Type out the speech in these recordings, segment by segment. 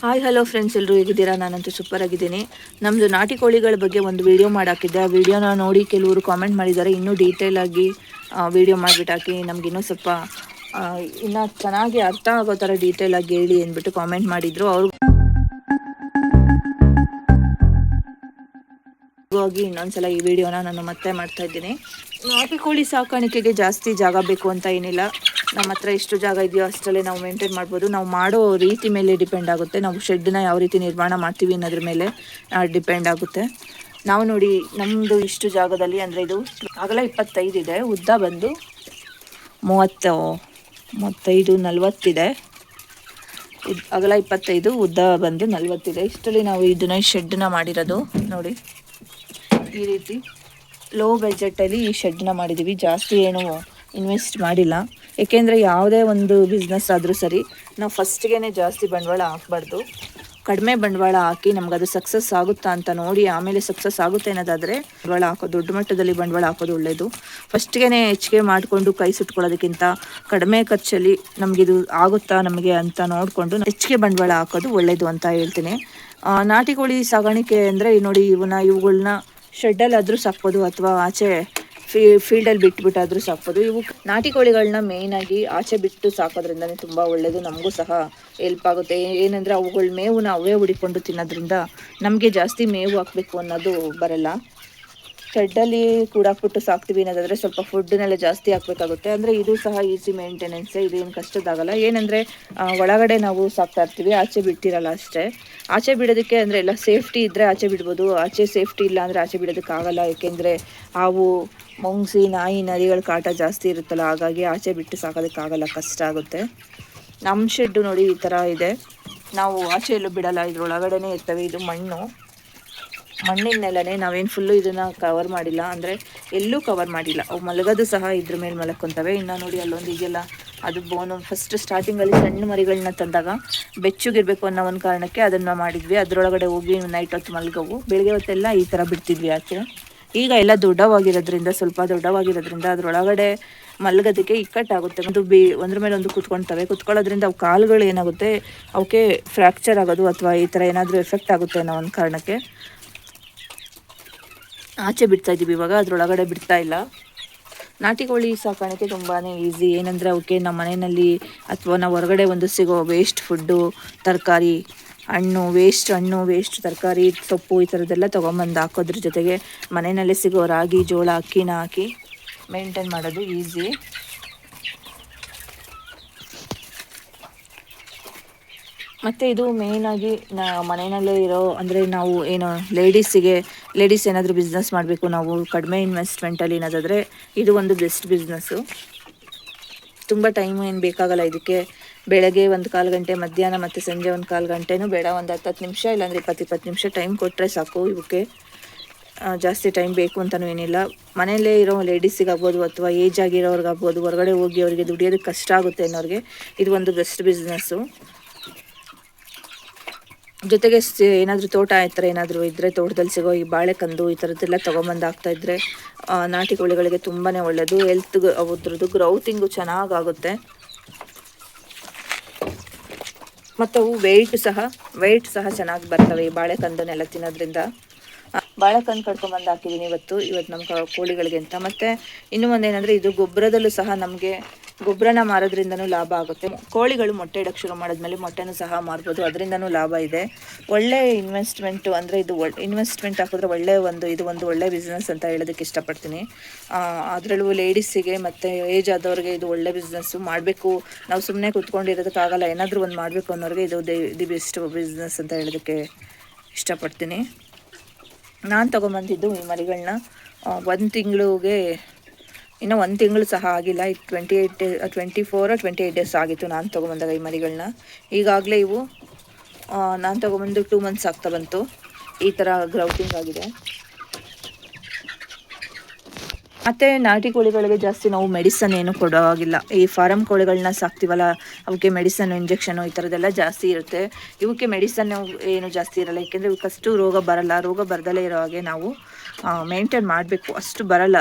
Hi hello friends, ಎಲ್ಲರೂ ಹೇಗಿದ್ದೀರಾ? ನಾನಂತೂ ಸೂಪರ್ ಆಗಿದ್ದೀನಿ. ನಮ್ಮದು ನಾಟಿ ಕೋಳಿಗಳ ಬಗ್ಗೆ ಒಂದು ವಿಡಿಯೋ ಮಾಡಾಕಿದ್ದೆ. ಆ ವಿಡಿಯೋನ ನೋಡಿ ಕೆಲವರು ಕಾಮೆಂಟ್ ಮಾಡಿದ್ದಾರೆ, ಇನ್ನೂ ಡೀಟೇಲ್ ಆಗಿ ವಿಡಿಯೋ ಮಾಡಿಬಿಟ್ಟು ಹಾಕಿ, ನಮಗಿನ್ನೂ ಸ್ವಲ್ಪ ಇನ್ನೂ ಚೆನ್ನಾಗಿ ಅರ್ಥ ಆಗೋ ಥರ ಡೀಟೇಲ್ ಆಗಿ ಹೇಳಿ ಅಂದ್ಬಿಟ್ಟು ಕಾಮೆಂಟ್ ಮಾಡಿದರು. ಅವ್ರಿಗಾಗಿ ಇನ್ನೊಂದ್ಸಲ ಈ ವಿಡಿಯೋನ ನಾನು ಮತ್ತೆ ಮಾಡ್ತಾ ಇದ್ದೀನಿ. ನಾಟಿ ಕೋಳಿ ಸಾಕಾಣಿಕೆಗೆ ಜಾಸ್ತಿ ಜಾಗ ಬೇಕು ಅಂತ ಏನಿಲ್ಲ. ನಮ್ಮ ಹತ್ರ ಎಷ್ಟು ಜಾಗ ಇದೆಯೋ ಅಷ್ಟರಲ್ಲೇ ನಾವು ಮೇಂಟೈನ್ ಮಾಡ್ಬೋದು. ನಾವು ಮಾಡೋ ರೀತಿ ಮೇಲೆ ಡಿಪೆಂಡ್ ಆಗುತ್ತೆ. ನಾವು ಶೆಡ್ನ ಯಾವ ರೀತಿ ನಿರ್ಮಾಣ ಮಾಡ್ತೀವಿ ಅನ್ನೋದ್ರ ಮೇಲೆ ಡಿಪೆಂಡ್ ಆಗುತ್ತೆ. ನಾವು ನೋಡಿ, ನಮ್ಮದು ಇಷ್ಟು ಜಾಗದಲ್ಲಿ ಅಂದರೆ ಇದು ಅಗಲ 25 ಇದೆ, ಉದ್ದ ಬಂದು 35 40 ಅಗಲ 25, ಉದ್ದ ಬಂದು 40 ಇಷ್ಟರಲ್ಲಿ ನಾವು ಇದನ್ನ ಶೆಡ್ನ ಮಾಡಿರೋದು ನೋಡಿ. ಈ ರೀತಿ ಲೋ ಬಜೆಟಲ್ಲಿ ಈ ಶೆಡ್ನ ಮಾಡಿದ್ದೀವಿ. ಜಾಸ್ತಿ ಏನು ಇನ್ವೆಸ್ಟ್ ಮಾಡಿಲ್ಲ, ಏಕೆಂದರೆ ಯಾವುದೇ ಒಂದು ಬಿಸ್ನೆಸ್ ಆದರೂ ಸರಿ, ನಾವು ಫಸ್ಟ್ಗೆ ಜಾಸ್ತಿ ಬಂಡವಾಳ ಹಾಕಬಾರ್ದು. ಕಡಿಮೆ ಬಂಡವಾಳ ಹಾಕಿ ನಮಗದು ಸಕ್ಸಸ್ ಆಗುತ್ತಾ ಅಂತ ನೋಡಿ ಆಮೇಲೆ ಸಕ್ಸಸ್ ಆಗುತ್ತೆ ಅನ್ನೋದಾದರೆ ಬಂಡವಾಳ ಹಾಕೋದು, ದೊಡ್ಡ ಮಟ್ಟದಲ್ಲಿ ಬಂಡವಾಳ ಹಾಕೋದು ಒಳ್ಳೆಯದು. ಫಸ್ಟ್ಗೆ ಹೆಚ್ಚಿಗೆ ಮಾಡಿಕೊಂಡು ಕೈ ಸುಟ್ಕೊಳ್ಳೋದಕ್ಕಿಂತ ಕಡಿಮೆ ಖರ್ಚಲ್ಲಿ ನಮಗಿದು ಆಗುತ್ತಾ ನಮಗೆ ಅಂತ ನೋಡಿಕೊಂಡು ಹೆಚ್ಚಿಗೆ ಬಂಡವಾಳ ಹಾಕೋದು ಒಳ್ಳೆಯದು ಅಂತ ಹೇಳ್ತೀನಿ. ನಾಟಿ ಕೋಳಿ ಸಾಗಾಣಿಕೆ ಅಂದರೆ ನೋಡಿ, ಇವುಗಳನ್ನ ಶೆಡ್ಡಲ್ಲಾದರೂ ಸಾಕ್ಬೋದು ಅಥವಾ ಆಚೆ ಫೀಲ್ಡಲ್ಲಿ ಬಿಟ್ಬಿಟ್ಟಾದರೂ ಸಾಕ್ಬೋದು. ಇವು ನಾಟಿ ಕೋಳಿಗಳನ್ನ ಮೇಯ್ನಾಗಿ ಆಚೆ ಬಿಟ್ಟು ಸಾಕೋದ್ರಿಂದನೇ ತುಂಬ ಒಳ್ಳೆಯದು. ನಮಗೂ ಸಹ ಹೆಲ್ಪ್ ಆಗುತ್ತೆ. ಏನಂದರೆ ಅವುಗಳ ಮೇವನ್ನ ಅವೇ ಹುಡಿಕೊಂಡು ತಿನ್ನೋದ್ರಿಂದ ನಮಗೆ ಜಾಸ್ತಿ ಮೇವು ಹಾಕಬೇಕು ಅನ್ನೋದು ಬರಲ್ಲ. ಶೆಡ್ಡಲ್ಲಿ ಕೂಡಾಕ್ಬಿಟ್ಟು ಸಾಕ್ತೀವಿ ಅನ್ನೋದಾದರೆ ಸ್ವಲ್ಪ ಫುಡ್ನೆಲ್ಲ ಜಾಸ್ತಿ ಹಾಕಬೇಕಾಗುತ್ತೆ. ಅಂದರೆ ಇದು ಸಹ ಈಸಿ ಮೇಂಟೆನೆನ್ಸೇ, ಇದೇನು ಕಷ್ಟದಾಗಲ್ಲ. ಏನಂದರೆ ಒಳಗಡೆ ನಾವು ಸಾಕ್ತಾ ಇರ್ತೀವಿ, ಆಚೆ ಬಿಟ್ಟಿರಲ್ಲ ಅಷ್ಟೇ. ಆಚೆ ಬಿಡೋದಕ್ಕೆ ಅಂದರೆ ಎಲ್ಲ ಸೇಫ್ಟಿ ಇದ್ದರೆ ಆಚೆ ಬಿಡ್ಬೋದು. ಆಚೆ ಸೇಫ್ಟಿ ಇಲ್ಲ ಅಂದರೆ ಆಚೆ ಬಿಡೋದಕ್ಕಾಗಲ್ಲ, ಏಕೆಂದರೆ ಹಾವು, ಮುಂಗ್ಸಿ, ನಾಯಿ, ನರಿಗಳ ಕಾಟ ಜಾಸ್ತಿ ಇರುತ್ತಲ್ಲ, ಹಾಗಾಗಿ ಆಚೆ ಬಿಟ್ಟು ಸಾಕೋದಕ್ಕಾಗಲ್ಲ, ಕಷ್ಟ ಆಗುತ್ತೆ. ನಮ್ಮ ಶೆಡ್ಡು ನೋಡಿ ಈ ಥರ ಇದೆ. ನಾವು ಆಚೆ ಎಲ್ಲೂ ಬಿಡಲ್ಲ, ಇದ್ರೊಳಗಡೆ ಇರ್ತವೆ. ಇದು ಮಣ್ಣಿನ ನೆಲನೇ, ನಾವೇನು ಫುಲ್ಲು ಇದನ್ನು ಕವರ್ ಮಾಡಿಲ್ಲ, ಅಂದರೆ ಎಲ್ಲೂ ಕವರ್ ಮಾಡಿಲ್ಲ. ಅವು ಮಲಗೋದು ಸಹ ಇದ್ರ ಮೇಲೆ ಮಲಕ್ಕೊಂತವೆ. ಇನ್ನು ನೋಡಿ ಅಲ್ಲೊಂದು ಇದೆಯಲ್ಲ, ಅದು ಬೋನು. ಫಸ್ಟ್ ಸ್ಟಾರ್ಟಿಂಗಲ್ಲಿ ಸಣ್ಣ ಮರಿಗಳನ್ನ ತಂದಾಗ ಬೆಚ್ಚಗಿರಬೇಕು ಅನ್ನೋ ಒಂದು ಕಾರಣಕ್ಕೆ ಅದನ್ನು ಮಾಡಿದ್ವಿ. ಅದರೊಳಗಡೆ ಹೋಗಿ ನೈಟ್ ಹೊತ್ತು ಮಲಗವು, ಬೆಳಗ್ಗೆ ಹೊತ್ತೆಲ್ಲ ಈ ಥರ ಬಿಡ್ತಿದ್ವಿ ಆಚೆ. ಈಗ ಎಲ್ಲ ಸ್ವಲ್ಪ ದೊಡ್ಡವಾಗಿರೋದ್ರಿಂದ ಅದರೊಳಗಡೆ ಮಲಗೋದಕ್ಕೆ ಇಕ್ಕಟ್ಟಾಗುತ್ತೆ. ಒಂದ್ರ ಮೇಲೆ ಒಂದು ಕುತ್ಕೊಳ್ಳೋದ್ರಿಂದ ಅವು ಕಾಲುಗಳು ಏನಾಗುತ್ತೆ, ಅವಕ್ಕೆ ಫ್ರ್ಯಾಕ್ಚರ್ ಆಗೋದು ಅಥವಾ ಈ ಥರ ಏನಾದರೂ ಎಫೆಕ್ಟ್ ಆಗುತ್ತೆ ಅನ್ನೋ ಒಂದು ಕಾರಣಕ್ಕೆ ಆಚೆ ಬಿಡ್ತಾ ಇದ್ದೀವಿ. ಇವಾಗ ಅದರೊಳಗಡೆ ಬಿಡ್ತಾ ಇಲ್ಲ. ನಾಟಿ ಕೋಳಿ ಸಾಕಾಣಿಕೆ ತುಂಬಾ ಈಸಿ. ಏನಂದರೆ ಅವಕ್ಕೆ ನಮ್ಮ ಮನೆಯಲ್ಲಿ ಅಥವಾ ನಾವು ಹೊರಗಡೆ ಒಂದು ಸಿಗೋ ವೇಸ್ಟ್ ಫುಡ್ಡು, ತರಕಾರಿ, ಹಣ್ಣು, ವೇಸ್ಟ್ ತರಕಾರಿ, ಸೊಪ್ಪು, ಈ ಥರದ್ದೆಲ್ಲ ತೊಗೊಂಬಂದು ಹಾಕೋದ್ರ ಜೊತೆಗೆ ಮನೆಯಲ್ಲೇ ಸಿಗೋ ರಾಗಿ, ಜೋಳ, ಅಕ್ಕಿನ ಹಾಕಿ ಮೇಂಟೈನ್ ಮಾಡೋದು ಈಸಿ. ಮತ್ತು ಇದು ಮೇಯ್ನಾಗಿ ಮನೆಯಲ್ಲೇ ಇರೋ, ಅಂದರೆ ನಾವು ಏನು ಲೇಡೀಸ್ ಏನಾದರೂ ಬಿಸ್ನೆಸ್ ಮಾಡಬೇಕು, ನಾವು ಕಡಿಮೆ ಇನ್ವೆಸ್ಟ್ಮೆಂಟಲ್ಲಿ ಏನಾದಾದರೆ ಇದು ಒಂದು ಬೆಸ್ಟ್ ಬಿಸ್ನೆಸ್ಸು. ತುಂಬ ಟೈಮು ಏನು ಬೇಕಾಗಲ್ಲ ಇದಕ್ಕೆ. ಬೆಳಗ್ಗೆ 1/4 ಗಂಟೆ, ಮಧ್ಯಾಹ್ನ ಮತ್ತು ಸಂಜೆ 1/4 ಗಂಟೆನೂ ಬೇಡ, ಒಂದು 10 ನಿಮಿಷ ಇಲ್ಲಾಂದರೆ 20 ನಿಮಿಷ ಟೈಮ್ ಕೊಟ್ಟರೆ ಸಾಕು. ಇವಕ್ಕೆ ಜಾಸ್ತಿ ಟೈಮ್ ಬೇಕು ಅಂತಲೂ ಏನಿಲ್ಲ. ಮನೆಯಲ್ಲೇ ಇರೋ ಲೇಡೀಸಿಗಾಗ್ಬೋದು ಅಥವಾ ಏಜ್ ಆಗಿರೋರ್ಗಾಗ್ಬೋದು, ಹೊರಗಡೆ ಹೋಗಿ ಅವರಿಗೆ ದುಡಿಯೋದಕ್ಕೆ ಕಷ್ಟ ಆಗುತ್ತೆ ಅನ್ನೋರಿಗೆ ಇದು ಒಂದು ಬೆಸ್ಟ್ ಬಿಸ್ನೆಸ್ಸು. ಜೊತೆಗೆ ಏನಾದರೂ ತೋಟ ಆ ಥರ ಏನಾದರೂ ಇದ್ದರೆ, ತೋಟದಲ್ಲಿ ಸಿಗೋ ಈ ಬಾಳೆಕಂದು ಈ ಥರದ್ದೆಲ್ಲ ತೊಗೊಂಬಂದು ಹಾಕ್ತಾಯಿದ್ರೆ ನಾಟಿ ಕೋಳಿಗಳಿಗೆ ತುಂಬಾ ಒಳ್ಳೆಯದು. ಅದ್ರದ್ದು ಗ್ರೌತಿಂಗು ಚೆನ್ನಾಗಾಗುತ್ತೆ. ಮತ್ತು ಅವು ವೆಯ್ಟ್ ಸಹ ಚೆನ್ನಾಗಿ ಬರ್ತವೆ ಈ ಬಾಳೆಕಂದನ್ನೆಲ್ಲ ತಿನ್ನೋದ್ರಿಂದ. ಬಾಳೆಕಂದು ಕಡ್ಕೊಂಬಂದು ಹಾಕಿದ್ದೀನಿ ಇವತ್ತು ನಮ್ಮ ಕೋಳಿಗಳಿಗೆ ಅಂತ. ಮತ್ತು ಇನ್ನೂ ಒಂದೇನೆಂದರೆ, ಇದು ಗೊಬ್ಬರದಲ್ಲೂ ಸಹ ನಮಗೆ ಗೊಬ್ಬರನ ಮಾರೋದ್ರಿಂದನೂ ಲಾಭ ಆಗುತ್ತೆ. ಕೋಳಿಗಳು ಮೊಟ್ಟೆ ಇಡೋಕ್ಕೆ ಶುರು ಮಾಡಿದ್ಮೇಲೆ ಮೊಟ್ಟೆನೂ ಸಹ ಮಾರ್ಬೋದು, ಅದರಿಂದನೂ ಲಾಭ ಇದೆ. ಒಳ್ಳೆ ಇನ್ವೆಸ್ಟ್ಮೆಂಟು, ಅಂದರೆ ಇದು ಇನ್ವೆಸ್ಟ್ಮೆಂಟ್ ಹಾಕಿದ್ರೆ ಇದು ಒಂದು ಒಳ್ಳೆ ಬಿಸ್ನೆಸ್ ಅಂತ ಹೇಳೋದಕ್ಕೆ ಇಷ್ಟಪಡ್ತೀನಿ. ಅದರಲ್ಲೂ ಲೇಡೀಸಿಗೆ ಮತ್ತು ಏಜ್ ಆದವ್ರಿಗೆ ಇದು ಒಳ್ಳೆ ಬಿಸ್ನೆಸ್ಸು. ಮಾಡಬೇಕು, ನಾವು ಸುಮ್ಮನೆ ಕೂತ್ಕೊಂಡಿರೋದಕ್ಕಾಗಲ್ಲ, ಏನಾದರೂ ಒಂದು ಮಾಡಬೇಕು ಅನ್ನೋರಿಗೆ ಇದು ದಿ ಬೆಸ್ಟ್ ಬಿಸ್ನೆಸ್ ಅಂತ ಹೇಳೋದಕ್ಕೆ ಇಷ್ಟಪಡ್ತೀನಿ. ನಾನು ತೊಗೊಂಬಂದಿದ್ದು ಈ ಮರಿಗಳನ್ನ 1 ತಿಂಗಳಿಗೆ, ಇನ್ನೂ 1 ತಿಂಗಳು ಸಹ ಆಗಿಲ್ಲ. 24 ಡೇಸ್ ಆಗಿತ್ತು ನಾನು ತೊಗೊಂಬಂದಾಗ ಈ ಮರಿಗಳನ್ನ. ಈಗಾಗಲೇ ಇವು ನಾನು ತೊಗೊಂಬಂದು 2 ಮಂತ್ಸ್ ಆಗ್ತಾ ಬಂತು. ಈ ಥರ ಗ್ರೌಟಿಂಗ್ ಆಗಿದೆ. ಮತ್ತು ನಾಟಿ ಕೋಳಿಗಳಿಗೆ ಜಾಸ್ತಿ ನಾವು ಮೆಡಿಸನ್ ಏನು ಕೊಡೋವಾಗಿಲ್ಲ. ಈ ಫಾರಮ್ ಕೋಳಿಗಳನ್ನ ಸಾಕ್ತೀವಲ್ಲ, ಅವಕ್ಕೆ ಮೆಡಿಸನ್ ಇಂಜೆಕ್ಷನು ಈ ಥರದ್ದೆಲ್ಲ ಜಾಸ್ತಿ ಇರುತ್ತೆ. ಇವಕ್ಕೆ ಮೆಡಿಸನ್ ಏನು ಜಾಸ್ತಿ ಇರಲ್ಲ, ಏಕೆಂದರೆ ಇವಕ್ಕಷ್ಟು ರೋಗ ಬರಲ್ಲ. ರೋಗ ಬರದಲ್ಲೇ ಇರೋ ಹಾಗೆ ನಾವು ಮೇಂಟೈನ್ ಮಾಡಬೇಕು. ಅಷ್ಟು ಬರಲ್ಲ.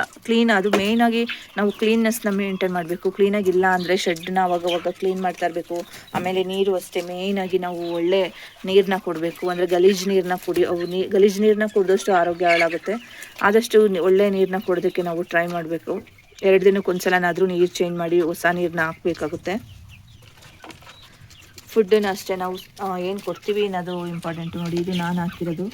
ಅದು ಮೇಯ್ನಾಗಿ ನಾವು ಕ್ಲೀನ್ನೆಸ್ನ ಮೇಂಟೈನ್ ಮಾಡಬೇಕು. ಕ್ಲೀನಾಗಿಲ್ಲ ಅಂದರೆ ಶೆಡ್ನ ಅವಾಗವಾಗ ಕ್ಲೀನ್ ಮಾಡ್ತಾ ಇರಬೇಕು. ಆಮೇಲೆ ನೀರು ಅಷ್ಟೇ, ಮೇಯ್ನಾಗಿ ನಾವು ಒಳ್ಳೆ ನೀರನ್ನ ಕೊಡಬೇಕು. ಅಂದರೆ ಗಲೀಜು ನೀರನ್ನ ಗಲೀಜು ನೀರನ್ನ ಕುಡಿದಷ್ಟು ಆರೋಗ್ಯ ಹಾಳಾಗುತ್ತೆ. ಆದಷ್ಟು ಒಳ್ಳೆ ನೀರನ್ನ ಕೊಡೋದಕ್ಕೆ ನಾವು ಟ್ರೈ ಮಾಡಬೇಕು. 2 ದಿನಕ್ಕೊಂದ್ಸಲನಾದರೂ ನೀರು ಚೇಂಜ್ ಮಾಡಿ ಹೊಸ ನೀರನ್ನ ಹಾಕಬೇಕಾಗುತ್ತೆ. ಫುಡ್ಡನ್ನ ಅಷ್ಟೇ ನಾವು ಏನು ಕೊಡ್ತೀವಿ ಅನ್ನೋದು ಇಂಪಾರ್ಟೆಂಟು. ನೋಡಿ, ಇದು ನಾನು ಹಾಕಿರೋದು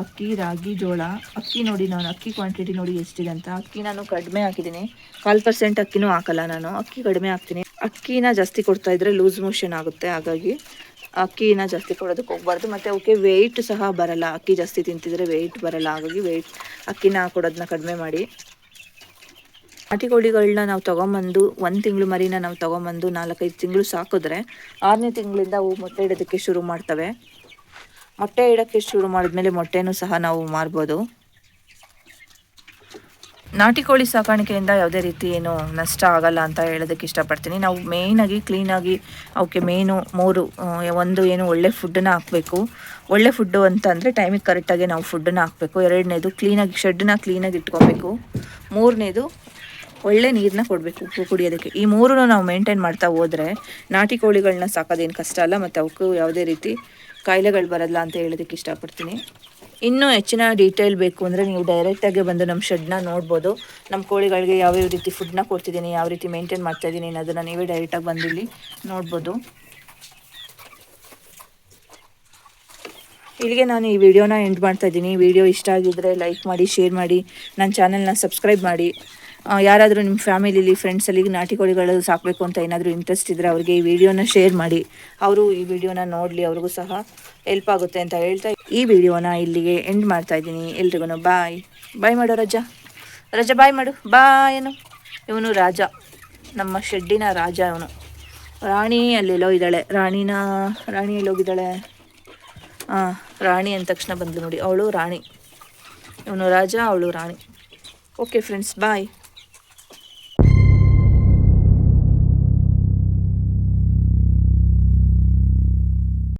ಅಕ್ಕಿ, ರಾಗಿ, ಜೋಳ. ಅಕ್ಕಿ ನೋಡಿ, ನಾನು ಅಕ್ಕಿ ಕ್ವಾಂಟಿಟಿ ನೋಡಿ ಎಷ್ಟಿದೆ ಅಂತ. ಅಕ್ಕಿ ನಾನು ಕಡಿಮೆ ಹಾಕಿದ್ದೀನಿ, 1/4% ಅಕ್ಕಿನೂ ಹಾಕಲ್ಲ ನಾನು. ಅಕ್ಕಿ ಕಡಿಮೆ ಹಾಕ್ತೀನಿ. ಅಕ್ಕಿನ ಜಾಸ್ತಿ ಕೊಡ್ತಾ ಇದ್ರೆ ಲೂಸ್ ಮೋಷನ್ ಆಗುತ್ತೆ. ಹಾಗಾಗಿ ಅಕ್ಕಿನ ಜಾಸ್ತಿ ಕೊಡೋದಕ್ಕೆ ಹೋಗ್ಬಾರ್ದು. ಮತ್ತು ಅವಕ್ಕೆ ವೆಯ್ಟ್ ಸಹ ಬರಲ್ಲ. ಅಕ್ಕಿ ಜಾಸ್ತಿ ತಿಂತಿದ್ರೆ ವೆಯ್ಟ್ ಬರಲ್ಲ. ಹಾಗಾಗಿ ಅಕ್ಕಿನ ಕೊಡೋದನ್ನ ಕಡಿಮೆ ಮಾಡಿ. ನಾಟಿ ಕೋಳಿಗಳನ್ನ ನಾವು ತೊಗೊಂಬಂದು 1 ತಿಂಗಳು ಮರಿನ ನಾವು ತೊಗೊಂಬಂದು 4-5 ತಿಂಗಳು ಸಾಕಿದ್ರೆ 6ನೇ ತಿಂಗಳಿಂದ ಅವು ಮೊಟ್ಟೆ ಇಡೋದಕ್ಕೆ ಶುರು ಮಾಡ್ತವೆ. ಮೊಟ್ಟೆ ಇಡೋಕ್ಕೆ ಶುರು ಮಾಡಿದ್ಮೇಲೆ ಮೊಟ್ಟೆನೂ ಸಹ ನಾವು ಮಾರ್ಬೋದು. ನಾಟಿ ಕೋಳಿ ಸಾಕಾಣಿಕೆಯಿಂದ ಯಾವುದೇ ರೀತಿ ಏನು ನಷ್ಟ ಆಗಲ್ಲ ಅಂತ ಹೇಳೋದಕ್ಕೆ ಇಷ್ಟಪಡ್ತೀನಿ. ನಾವು ಮೇಯ್ನಾಗಿ ಕ್ಲೀನಾಗಿ ಅವಕ್ಕೆ ಮೇಯ್ನು 3 ಒಂದು ಏನು ಒಳ್ಳೆ ಫುಡ್ಡನ್ನ ಹಾಕಬೇಕು. ಒಳ್ಳೆ ಫುಡ್ಡು ಅಂತ ಅಂದರೆ ಟೈಮಿಗೆ ಕರೆಕ್ಟಾಗಿ ನಾವು ಫುಡ್ಡನ್ನ ಹಾಕಬೇಕು. 2ನೇದು ಕ್ಲೀನಾಗಿ ಶೆಡ್ಡನ್ನ ಕ್ಲೀನಾಗಿ ಇಟ್ಕೊಬೇಕು. 3ನೇದು ಒಳ್ಳೆ ನೀರನ್ನ ಕೊಡಬೇಕು ಕುಡಿಯೋದಕ್ಕೆ. ಈ 3 ನಾವು ಮೇಂಟೈನ್ ಮಾಡ್ತಾ ಹೋದರೆ ನಾಟಿ ಕೋಳಿಗಳನ್ನ ಸಾಕೋದೇನು ಕಷ್ಟ ಅಲ್ಲ. ಮತ್ತು ಅವಕ್ಕೂ ಯಾವುದೇ ರೀತಿ ಕಾಯಿಲೆಗಳು ಬರಲ್ಲ ಅಂತ ಹೇಳೋದಕ್ಕೆ ಇಷ್ಟಪಡ್ತೀನಿ. ಇನ್ನೂ ಹೆಚ್ಚಿನ ಡೀಟೇಲ್ ಬೇಕು ಅಂದರೆ ನೀವು ಡೈರೆಕ್ಟಾಗಿ ಬಂದು ನಮ್ಮ ಶೆಡ್ನ ನೋಡ್ಬೋದು. ನಮ್ಮ ಕೋಳಿಗಳಿಗೆ ಯಾವ್ಯಾವ ರೀತಿ ಫುಡ್ನ ಕೊಡ್ತಿದ್ದೀನಿ, ಯಾವ ರೀತಿ ಮೇಂಟೈನ್ ಮಾಡ್ತಾಯಿದ್ದೀನಿ ಅನ್ನೋದನ್ನು ನೀವೇ ಡೈರೆಕ್ಟಾಗಿ ಬಂದು ಇಲ್ಲಿ ನೋಡ್ಬೋದು. ಇಲ್ಲಿಗೆ ನಾನು ಈ ವಿಡಿಯೋನ ಎಂಡ್ ಮಾಡ್ತಾಯಿದ್ದೀನಿ. ವಿಡಿಯೋ ಇಷ್ಟ ಆಗಿದ್ದರೆ ಲೈಕ್ ಮಾಡಿ, ಶೇರ್ ಮಾಡಿ, ನನ್ನ ಚಾನಲ್ನ ಸಬ್ಸ್ಕ್ರೈಬ್ ಮಾಡಿ. ಯಾರಾದರೂ ನಿಮ್ಮ ಫ್ಯಾಮಿಲಿಲಿ, ಫ್ರೆಂಡ್ಸಲ್ಲಿ ನಾಟಿ ಕೋಳಿಗಳು ಸಾಕಬೇಕು ಅಂತ ಏನಾದರೂ ಇಂಟ್ರೆಸ್ಟ್ ಇದ್ದರೆ ಅವ್ರಿಗೆ ಈ ವಿಡಿಯೋನ ಶೇರ್ ಮಾಡಿ. ಅವರು ಈ ವಿಡಿಯೋನ ನೋಡಲಿ, ಅವ್ರಿಗೂ ಸಹ ಹೆಲ್ಪ್ ಆಗುತ್ತೆ ಅಂತ ಹೇಳ್ತಾ ಈ ವಿಡಿಯೋನ ಇಲ್ಲಿಗೆ ಎಂಡ್ ಮಾಡ್ತಾಯಿದ್ದೀನಿ. ಎಲ್ರಿಗೂ ಬಾಯ್ ಬಾಯ್ ಮಾಡೋ ರಜಾ ಬಾಯ್ ಮಾಡು. ಬಾಯನು ಇವನು ರಾಜ, ನಮ್ಮ ಶೆಡ್ಡಿನ ರಾಜ ಇವನು. ರಾಣಿ ಅಲ್ಲೆಲ್ಲೋ ಇದ್ದಾಳೆ. ರಾಣಿ ಎಲ್ಲೋಗಿದ್ದಾಳೆ? ರಾಣಿ ಅಂದ ತಕ್ಷಣ ಬಂದು ನೋಡಿ, ಅವಳು ರಾಣಿ. ಇವನು ರಾಜ, ಅವಳು ರಾಣಿ. ಓಕೆ ಫ್ರೆಂಡ್ಸ್, ಬಾಯ್.